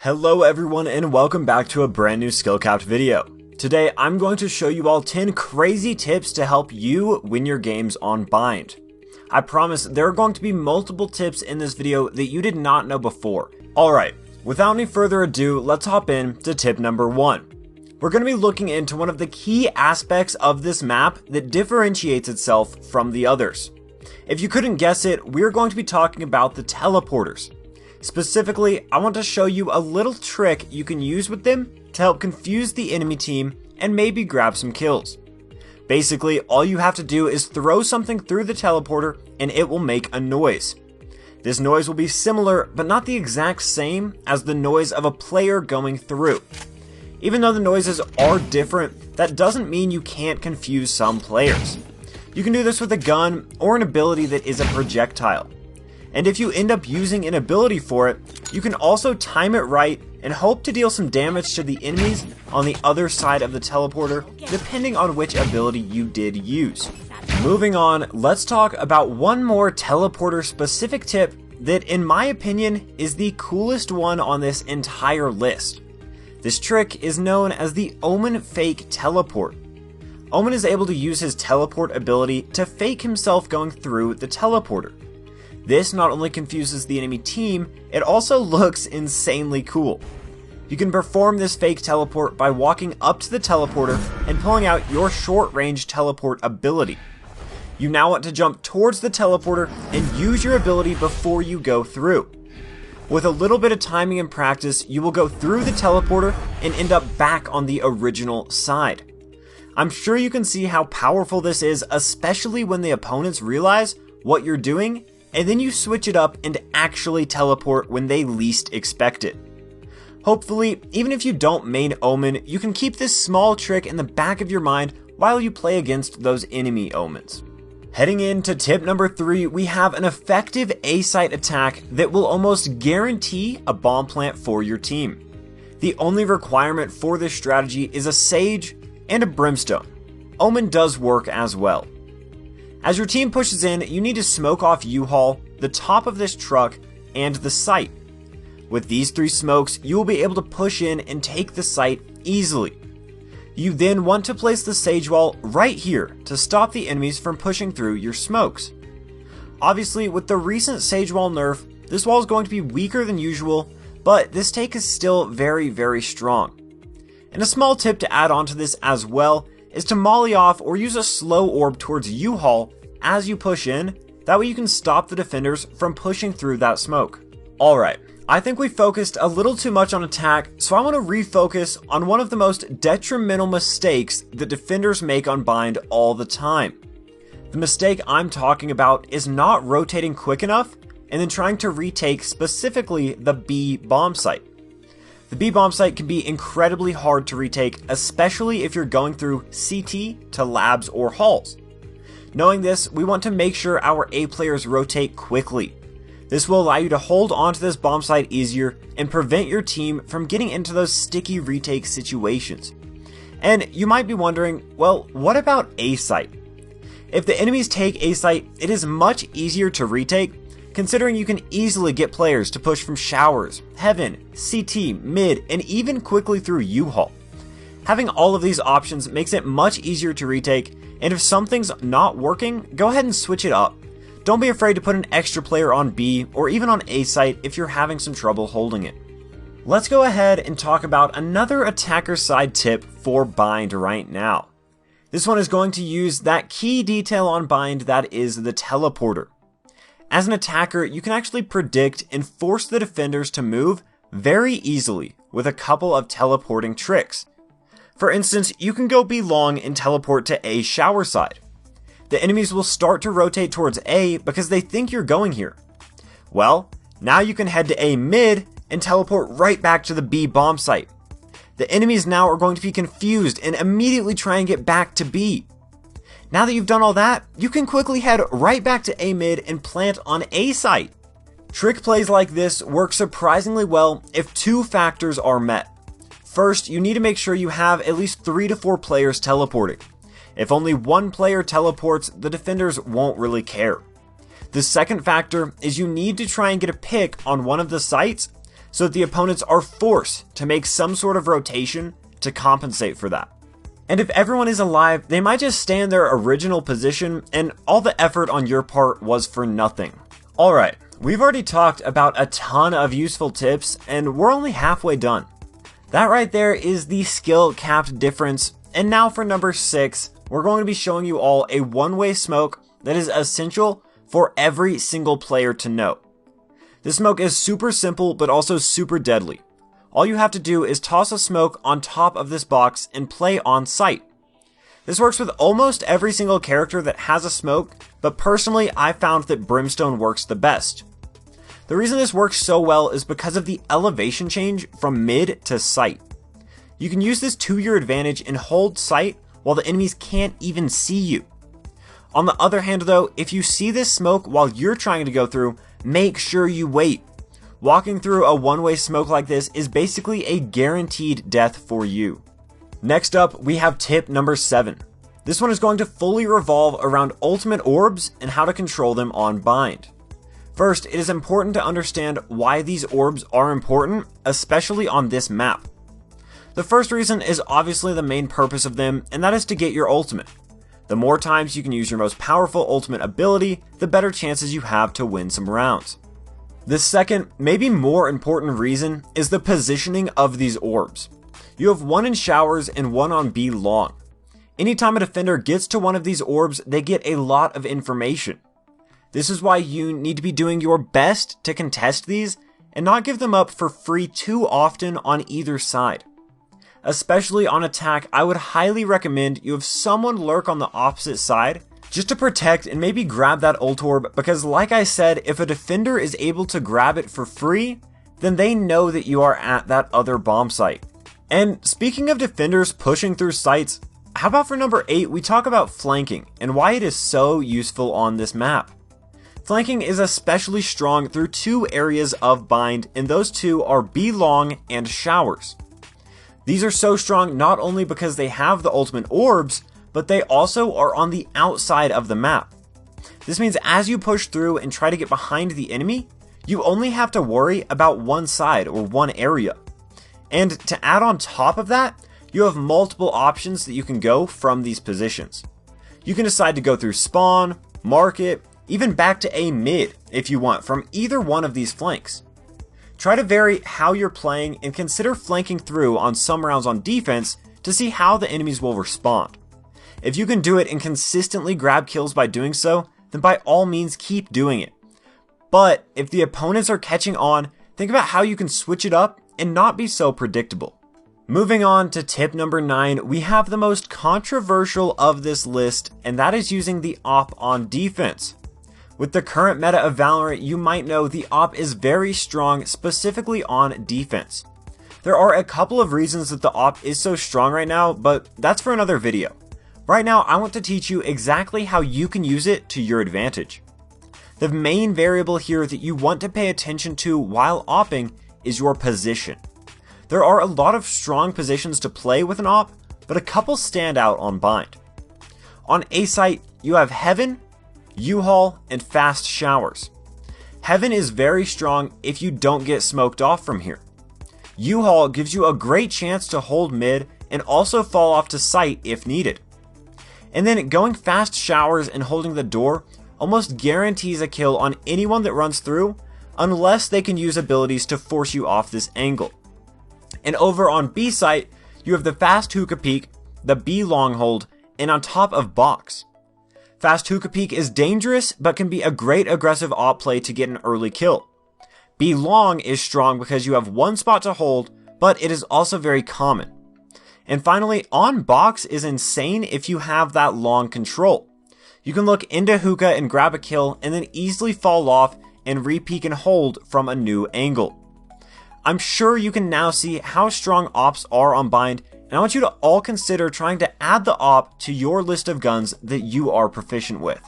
Hello everyone and welcome back to a brand new Skill-Capped video. Today I'm going to show you all 10 crazy tips to help you win your games on Bind. I promise there are going to be multiple tips in this video that you did not know before. Alright, without any further ado, let's hop in to tip number 1. We're going to be looking into one of the key aspects of this map that differentiates itself from the others. If you couldn't guess it, we're going to be talking about the teleporters. Specifically, I want to show you a little trick you can use with them to help confuse the enemy team and maybe grab some kills. Basically, all you have to do is throw something through the teleporter and it will make a noise. This noise will be similar, but not the exact same as the noise of a player going through. Even though the noises are different, that doesn't mean you can't confuse some players. You can do this with a gun or an ability that is a projectile. And if you end up using an ability for it, you can also time it right and hope to deal some damage to the enemies on the other side of the teleporter, depending on which ability you did use. Moving on, let's talk about one more teleporter specific tip that, in my opinion, is the coolest one on this entire list. This trick is known as the Omen Fake Teleport. Omen is able to use his teleport ability to fake himself going through the teleporter. This not only confuses the enemy team, it also looks insanely cool. You can perform this fake teleport by walking up to the teleporter and pulling out your short-range teleport ability. You now want to jump towards the teleporter and use your ability before you go through. With a little bit of timing and practice, you will go through the teleporter and end up back on the original side. I'm sure you can see how powerful this is, especially when the opponents realize what you're doing and then you switch it up and actually teleport when they least expect it. Hopefully, even if you don't main Omen, you can keep this small trick in the back of your mind while you play against those enemy Omens. Heading into tip number 3, we have an effective A-site attack that will almost guarantee a bomb plant for your team. The only requirement for this strategy is a Sage and a Brimstone. Omen does work as well. As your team pushes in, you need to smoke off U-Haul, the top of this truck, and the site. With these 3 smokes, you will be able to push in and take the site easily. You then want to place the Sage Wall right here to stop the enemies from pushing through your smokes. Obviously, with the recent Sage Wall nerf, this wall is going to be weaker than usual, but this take is still very strong. And a small tip to add on to this as well is to molly off or use a slow orb towards U-Haul as you push in, that way you can stop the defenders from pushing through that smoke. Alright, I think we focused a little too much on attack, so I want to refocus on one of the most detrimental mistakes that defenders make on Bind all the time. The mistake I'm talking about is not rotating quick enough and then trying to retake specifically the B bomb site. The B bomb site can be incredibly hard to retake, especially if you're going through CT to labs or halls. Knowing this, we want to make sure our A players rotate quickly. This will allow you to hold onto this bomb site easier and prevent your team from getting into those sticky retake situations. And you might be wondering, well, what about A site? If the enemies take A site, it is much easier to retake, considering you can easily get players to push from showers, heaven, CT, mid, and even quickly through U-Haul. Having all of these options makes it much easier to retake, and if something's not working, go ahead and switch it up. Don't be afraid to put an extra player on B or even on A site if you're having some trouble holding it. Let's go ahead and talk about another attacker side tip for Bind right now. This one is going to use that key detail on Bind that is the teleporter. As an attacker, you can actually predict and force the defenders to move very easily with a couple of teleporting tricks. For instance, you can go B long and teleport to A shower side. The enemies will start to rotate towards A because they think you're going here. Well, now you can head to A mid and teleport right back to the B bomb site. The enemies now are going to be confused and immediately try and get back to B. Now that you've done all that, you can quickly head right back to A mid and plant on A site. Trick plays like this work surprisingly well if 2 factors are met. First, you need to make sure you have at least 3 to 4 players teleporting. If only 1 player teleports, the defenders won't really care. The second factor is you need to try and get a pick on one of the sites so that the opponents are forced to make some sort of rotation to compensate for that. And if everyone is alive, they might just stay in their original position, and all the effort on your part was for nothing. Alright, we've already talked about a ton of useful tips, and we're only halfway done. That right there is the skill capped difference, and now for number 6, we're going to be showing you all a one-way smoke that is essential for every single player to know. This smoke is super simple, but also super deadly. All you have to do is toss a smoke on top of this box and play on sight. This works with almost every single character that has a smoke, but personally I found that Brimstone works the best. The reason this works so well is because of the elevation change from mid to sight. You can use this to your advantage and hold sight while the enemies can't even see you. On the other hand though, if you see this smoke while you're trying to go through, make sure you wait. Walking through a one-way smoke like this is basically a guaranteed death for you. Next up, we have tip number 7. This one is going to fully revolve around ultimate orbs and how to control them on bind. First, it is important to understand why these orbs are important, especially on this map. The first reason is obviously the main purpose of them, and that is to get your ultimate. The more times you can use your most powerful ultimate ability, the better chances you have to win some rounds. The second, maybe more important reason is the positioning of these orbs. You have one in showers and one on B long. Anytime a defender gets to one of these orbs, they get a lot of information. This is why you need to be doing your best to contest these and not give them up for free too often on either side. Especially on attack, I would highly recommend you have someone lurk on the opposite side just to protect and maybe grab that ult orb, because like I said, if a defender is able to grab it for free, then they know that you are at that other bomb site. And speaking of defenders pushing through sites, how about for number 8 we talk about flanking and why it is so useful on this map. Flanking is especially strong through 2 areas of bind, and those 2 are B long and showers. These are so strong not only because they have the ultimate orbs, but they also are on the outside of the map. This means as you push through and try to get behind the enemy, you only have to worry about one side or one area. And to add on top of that, you have multiple options that you can go from these positions. You can decide to go through spawn, market, even back to A mid if you want from either one of these flanks. Try to vary how you're playing and consider flanking through on some rounds on defense to see how the enemies will respond. If you can do it and consistently grab kills by doing so, then by all means keep doing it. But if the opponents are catching on, think about how you can switch it up and not be so predictable. Moving on to tip number 9, we have the most controversial of this list, and that is using the AWP on defense. With the current meta of Valorant, you might know the AWP is very strong specifically on defense. There are a couple of reasons that the AWP is so strong right now, but that's for another video. Right now, I want to teach you exactly how you can use it to your advantage. The main variable here that you want to pay attention to while AWPing is your position. There are a lot of strong positions to play with an AWP, but a couple stand out on bind. On A site, you have Heaven, U-Haul, and Fast Showers. Heaven is very strong if you don't get smoked off from here. U-Haul gives you a great chance to hold mid and also fall off to sight if needed. And then going Fast Showers and holding the door almost guarantees a kill on anyone that runs through, unless they can use abilities to force you off this angle. And over on B site, you have the Fast Hookah Peek, the B long hold, and on top of Box. Fast Hookah Peek is dangerous, but can be a great aggressive AWP play to get an early kill. B long is strong because you have one spot to hold, but it is also very common. And finally, on Box is insane if you have that long control. You can look into Hookah and grab a kill, and then easily fall off and re-peek and hold from a new angle. I'm sure you can now see how strong AWPs are on bind, and I want you to all consider trying to add the AWP to your list of guns that you are proficient with.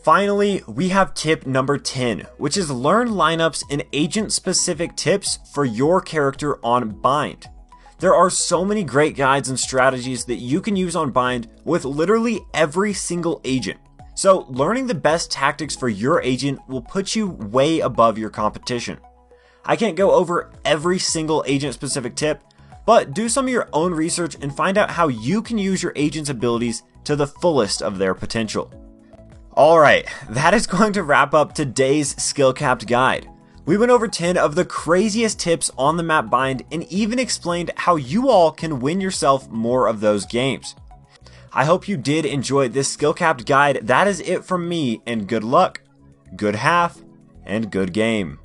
Finally, we have tip number 10, which is learn lineups and agent-specific tips for your character on bind. There are so many great guides and strategies that you can use on bind with literally every single agent. So learning the best tactics for your agent will put you way above your competition. I can't go over every single agent specific tip, but do some of your own research and find out how you can use your agent's abilities to the fullest of their potential. Alright, that is going to wrap up today's Skill Capped guide. We went over 10 of the craziest tips on the map Bind and even explained how you all can win yourself more of those games. I hope you did enjoy this Skill Capped guide. That is it from me, and good luck, good half, and good game.